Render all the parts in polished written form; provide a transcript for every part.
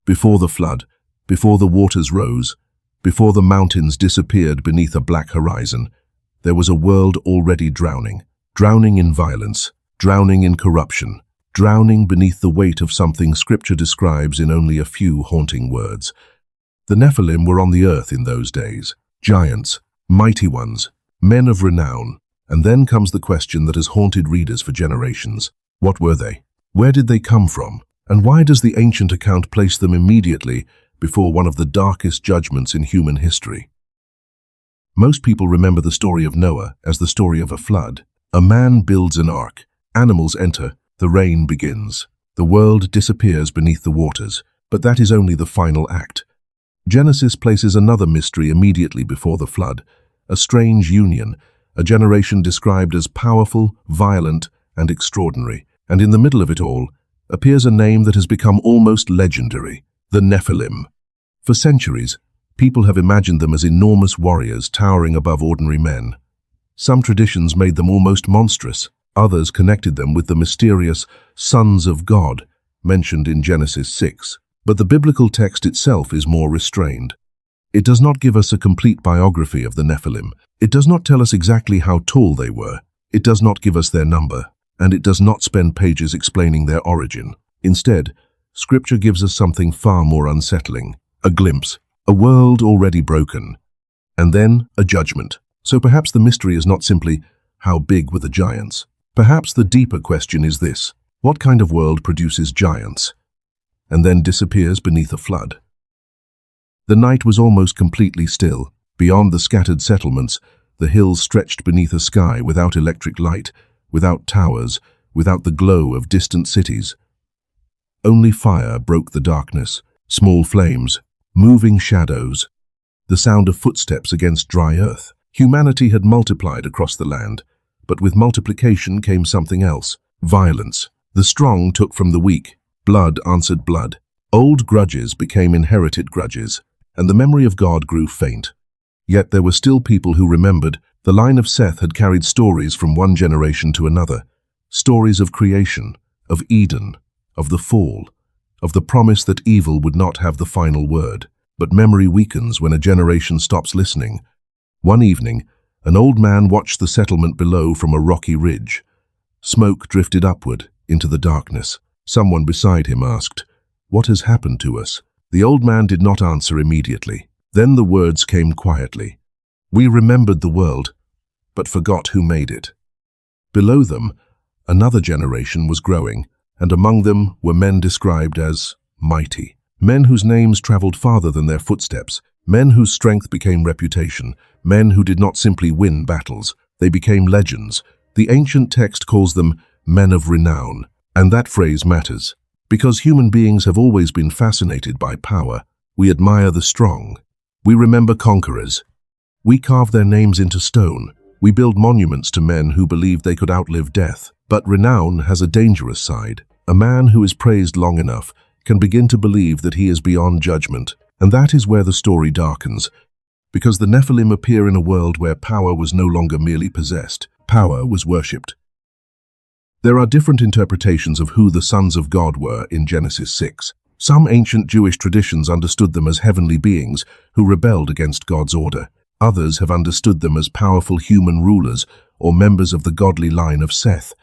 Before the flood, before the waters rose, before the mountains disappeared beneath a black horizon, there was a world already drowning. Drowning in violence, drowning in corruption, drowning beneath the weight of something Scripture describes in only a few haunting words. The Nephilim were on the earth in those days. Giants, mighty ones, men of renown. And then comes the question that has haunted readers for generations. What were they? Where did they come from? And why does the ancient account place them immediately before one of the darkest judgments in human history? Most people remember the story of Noah as the story of a flood. A man builds an ark, animals enter, the rain begins. The world disappears beneath the waters, but that is only the final act. Genesis places another mystery immediately before the flood, a strange union, a generation described as powerful, violent, and extraordinary. And in the middle of it all appears a name that has become almost legendary, the Nephilim. For centuries, people have imagined them as enormous warriors towering above ordinary men. Some traditions made them almost monstrous. Others connected them with the mysterious sons of God mentioned in Genesis 6. But the biblical text itself is more restrained. It does not give us a complete biography of the Nephilim. It does not tell us exactly how tall they were. It does not give us their number. And it does not spend pages explaining their origin. Instead, Scripture gives us something far more unsettling. A glimpse, a world already broken, and then a judgment. So perhaps the mystery is not simply, how big were the giants? Perhaps the deeper question is this: what kind of world produces giants, and then disappears beneath a flood? The night was almost completely still. Beyond the scattered settlements, the hills stretched beneath a sky without electric light, without towers, without the glow of distant cities. Only fire broke the darkness, small flames, moving shadows, the sound of footsteps against dry earth. Humanity had multiplied across the land, but with multiplication came something else: violence. The strong took from the weak. Blood answered blood. Old grudges became inherited grudges, and the memory of God grew faint. Yet there were still people who remembered. The line of Seth had carried stories from one generation to another, stories of creation, of Eden, of the fall, of the promise that evil would not have the final word. But memory weakens when a generation stops listening. One evening, an old man watched the settlement below from a rocky ridge. Smoke drifted upward into the darkness. Someone beside him asked, "What has happened to us?" The old man did not answer immediately. Then the words came quietly. "We remembered the world, but forgot who made it." Below them, another generation was growing, and among them were men described as mighty. Men whose names traveled farther than their footsteps, men whose strength became reputation, men who did not simply win battles, they became legends. The ancient text calls them men of renown, and that phrase matters. Because human beings have always been fascinated by power, we admire the strong. We remember conquerors. We carve their names into stone. We build monuments to men who believed they could outlive death. But renown has a dangerous side. A man who is praised long enough can begin to believe that he is beyond judgment. And that is where the story darkens. Because the Nephilim appear in a world where power was no longer merely possessed. Power was worshipped. There are different interpretations of who the sons of God were in Genesis 6. Some ancient Jewish traditions understood them as heavenly beings who rebelled against God's order. Others have understood them as powerful human rulers or members of the godly line of Seth.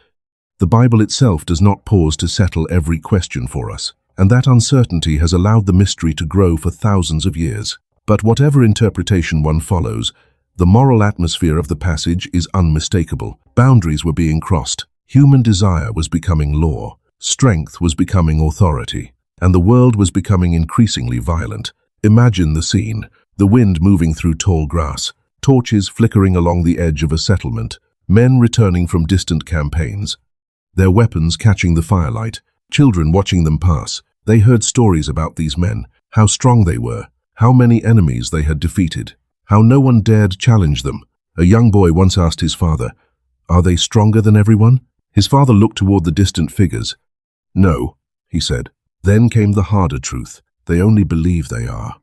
The Bible itself does not pause to settle every question for us, and that uncertainty has allowed the mystery to grow for thousands of years. But whatever interpretation one follows, the moral atmosphere of the passage is unmistakable. Boundaries were being crossed. Human desire was becoming law. Strength was becoming authority. And the world was becoming increasingly violent. Imagine the scene: the wind moving through tall grass, torches flickering along the edge of a settlement, men returning from distant campaigns, their weapons catching the firelight, children watching them pass. They heard stories about these men, how strong they were, how many enemies they had defeated, how no one dared challenge them. A young boy once asked his father, "Are they stronger than everyone?" His father looked toward the distant figures. "No," he said. Then came the harder truth: they only believe they are.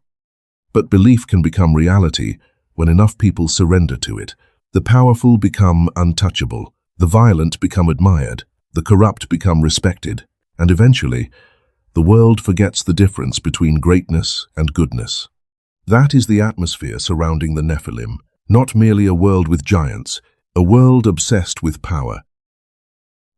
But belief can become reality when enough people surrender to it. The powerful become untouchable, the violent become admired, the corrupt become respected, and eventually, The world forgets the difference between greatness and goodness. That is the atmosphere surrounding the Nephilim, not merely a world with giants, a world obsessed with power.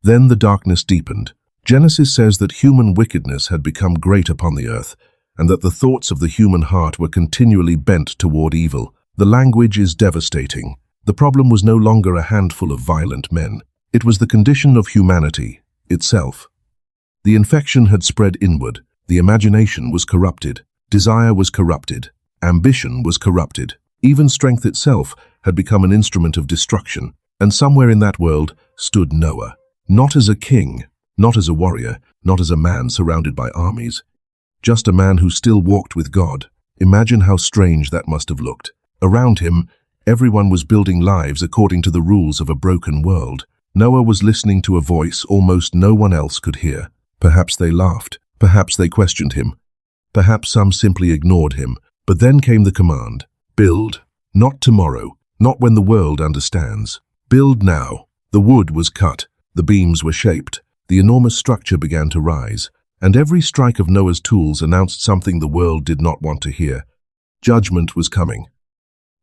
Then the darkness deepened. Genesis says that human wickedness had become great upon the earth, and that the thoughts of the human heart were continually bent toward evil. The language is devastating. The problem was no longer a handful of violent men. It was the condition of humanity itself. The infection had spread inward. The imagination was corrupted. Desire was corrupted. Ambition was corrupted. Even strength itself had become an instrument of destruction. And somewhere in that world stood Noah. Not as a king, not as a warrior, not as a man surrounded by armies. Just a man who still walked with God. Imagine how strange that must have looked. Around him, everyone was building lives according to the rules of a broken world. Noah was listening to a voice almost no one else could hear. Perhaps they laughed. Perhaps they questioned him. Perhaps some simply ignored him. But then came the command. Build. Not tomorrow. Not when the world understands. Build now. The wood was cut. The beams were shaped. The enormous structure began to rise. And every strike of Noah's tools announced something the world did not want to hear. Judgment was coming.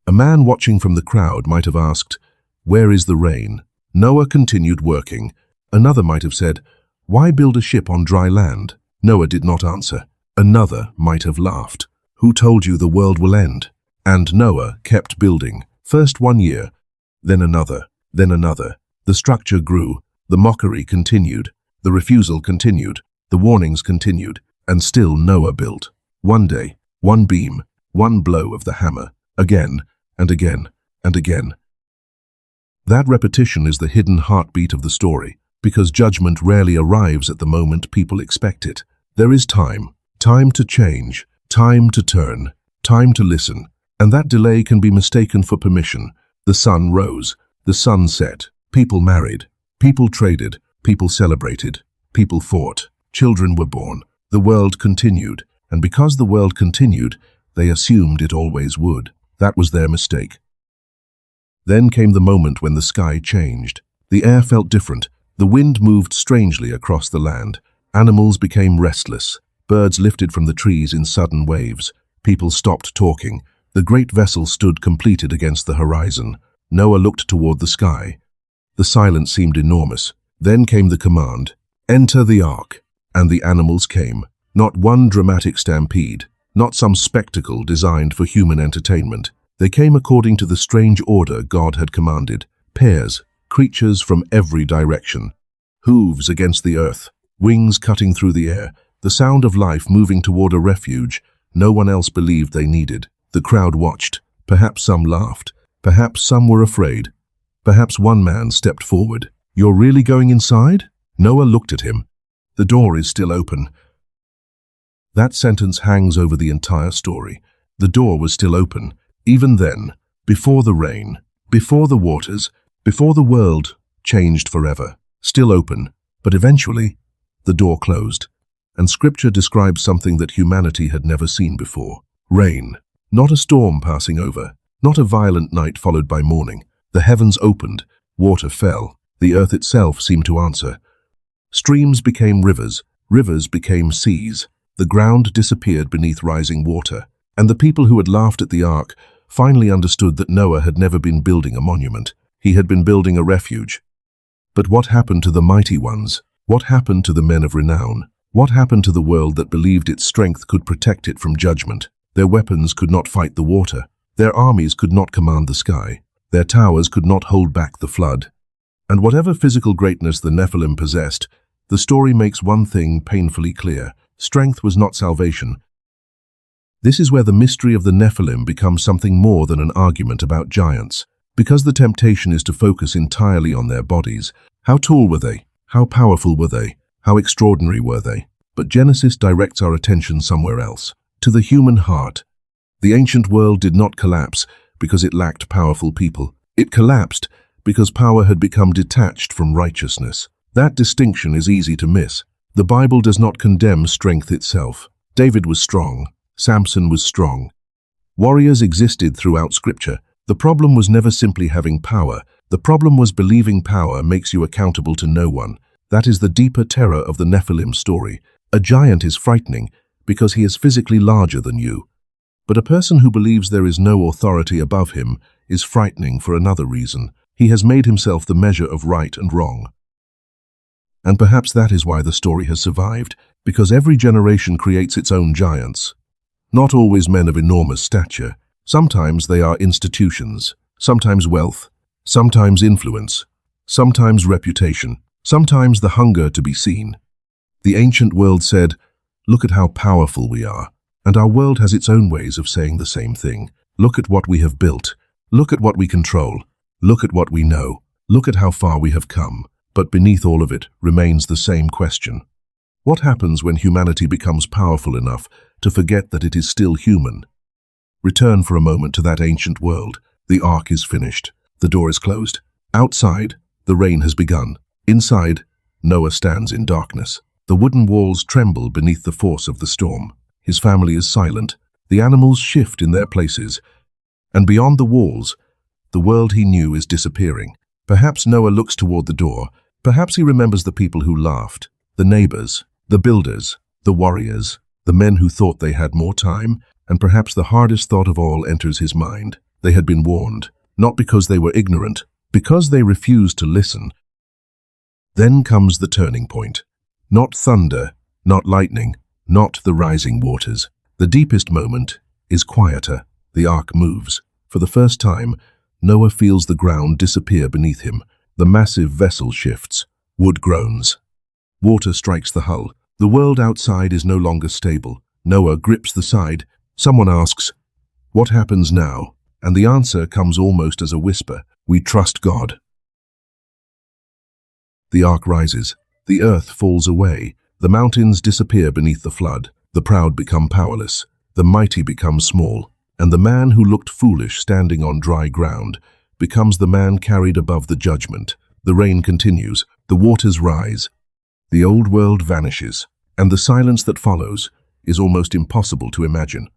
A man watching from the crowd might have asked, "Where is the rain?" Noah continued working. Another might have said, "Why build a ship on dry land?" Noah did not answer. Another might have laughed. "Who told you the world will end?" And Noah kept building. First 1 year, then another, then another. The structure grew. The mockery continued. The refusal continued. The warnings continued. And still Noah built. One day, one beam, one blow of the hammer. Again, and again, and again. That repetition is the hidden heartbeat of the story, because judgment rarely arrives at the moment people expect it. There is time. Time to change. Time to turn. Time to listen. And that delay can be mistaken for permission. The sun rose. The sun set. People married. People traded. People celebrated. People fought. Children were born. The world continued. And because the world continued, they assumed it always would. That was their mistake. Then came the moment when the sky changed. The air felt different. The wind moved strangely across the land. Animals became restless. Birds lifted from the trees in sudden waves. People stopped talking. The great vessel stood completed against the horizon. Noah looked toward the sky. The silence seemed enormous. Then came the command, "Enter the ark." And the animals came. Not one dramatic stampede. Not some spectacle designed for human entertainment. They came according to the strange order God had commanded. Pairs, creatures from every direction. Hooves against the earth, wings cutting through the air, the sound of life moving toward a refuge no one else believed they needed. The crowd watched. Perhaps some laughed. Perhaps some were afraid. Perhaps one man stepped forward. "You're really going inside?" Noah looked at him. "The door is still open." That sentence hangs over the entire story. The door was still open. Even then, before the rain, before the waters, before the world changed forever. Still open, but eventually, the door closed. And Scripture describes something that humanity had never seen before. Rain. Not a storm passing over. Not a violent night followed by morning. The heavens opened. Water fell. The earth itself seemed to answer. Streams became rivers. Rivers became seas. The ground disappeared beneath rising water. And the people who had laughed at the ark finally understood that Noah had never been building a monument. He had been building a refuge. But what happened to the mighty ones? What happened to the men of renown? What happened to the world that believed its strength could protect it from judgment? Their weapons could not fight the water. Their armies could not command the sky. Their towers could not hold back the flood. And whatever physical greatness the Nephilim possessed, the story makes one thing painfully clear. Strength was not salvation. This is where the mystery of the Nephilim becomes something more than an argument about giants. Because the temptation is to focus entirely on their bodies. How tall were they? How powerful were they? How extraordinary were they? But Genesis directs our attention somewhere else. To the human heart. The ancient world did not collapse because it lacked powerful people. It collapsed because power had become detached from righteousness. That distinction is easy to miss. The Bible does not condemn strength itself. David was strong. Samson was strong. Warriors existed throughout Scripture. The problem was never simply having power. The problem was believing power makes you accountable to no one. That is the deeper terror of the Nephilim story. A giant is frightening because he is physically larger than you. But a person who believes there is no authority above him is frightening for another reason. He has made himself the measure of right and wrong. And perhaps that is why the story has survived, because every generation creates its own giants. Not always men of enormous stature. Sometimes they are institutions, sometimes wealth, sometimes influence, sometimes reputation, sometimes the hunger to be seen. The ancient world said, "Look at how powerful we are." And our world has its own ways of saying the same thing. Look at what we have built. Look at what we control. Look at what we know. Look at how far we have come. But beneath all of it remains the same question. What happens when humanity becomes powerful enough to forget that it is still human? Return for a moment to that ancient world. The ark is finished. The door is closed. Outside, the rain has begun. Inside, Noah stands in darkness. The wooden walls tremble beneath the force of the storm. His family is silent. The animals shift in their places. And beyond the walls, the world he knew is disappearing. Perhaps Noah looks toward the door. Perhaps he remembers the people who laughed, the neighbors, the builders, the warriors, the men who thought they had more time, and perhaps the hardest thought of all enters his mind. They had been warned, not because they were ignorant, because they refused to listen. Then comes the turning point. Not thunder, not lightning, not the rising waters. The deepest moment is quieter. The ark moves. For the first time, Noah feels the ground disappear beneath him. The massive vessel shifts. Wood groans. Water strikes the hull. The world outside is no longer stable. Noah grips the side. Someone asks, "What happens now?" And the answer comes almost as a whisper. "We trust God." The ark rises. The earth falls away. The mountains disappear beneath the flood. The proud become powerless. The mighty become small. And the man who looked foolish standing on dry ground becomes the man carried above the judgment. The rain continues. The waters rise. The old world vanishes. And the silence that follows is almost impossible to imagine.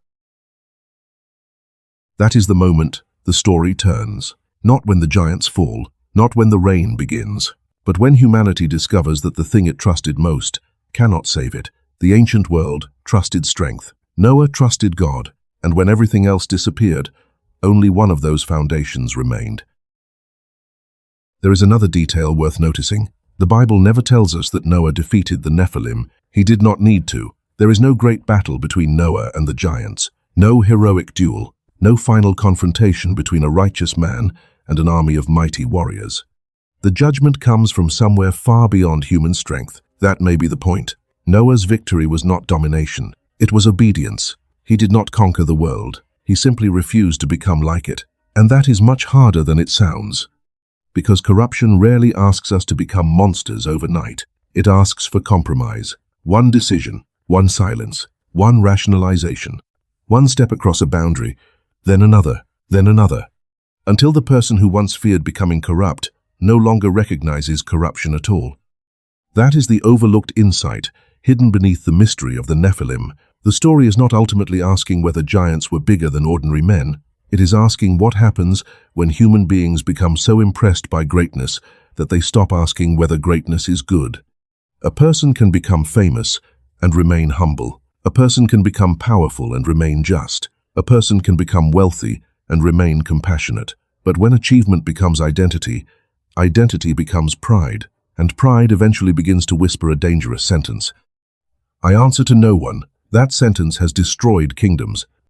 That is the moment the story turns. Not when the giants fall, not when the rain begins, but when humanity discovers that the thing it trusted most cannot save it. The ancient world trusted strength. Noah trusted God, and when everything else disappeared, only one of those foundations remained. There is another detail worth noticing. The Bible never tells us that Noah defeated the Nephilim. He did not need to. There is no great battle between Noah and the giants. No heroic duel. No final confrontation between a righteous man and an army of mighty warriors. The judgment comes from somewhere far beyond human strength. That may be the point. Noah's victory was not domination. It was obedience. He did not conquer the world. He simply refused to become like it. And that is much harder than it sounds. Because corruption rarely asks us to become monsters overnight. It asks for compromise. One decision, one silence, one rationalization. One step across a boundary, then another, until the person who once feared becoming corrupt no longer recognizes corruption at all. That is the overlooked insight hidden beneath the mystery of the Nephilim. The story is not ultimately asking whether giants were bigger than ordinary men. It is asking what happens when human beings become so impressed by greatness that they stop asking whether greatness is good. A person can become famous and remain humble. A person can become powerful and remain just. A person can become wealthy and remain compassionate. But when achievement becomes identity, identity becomes pride, and pride eventually begins to whisper a dangerous sentence. I answer to no one. That sentence has destroyed kingdoms.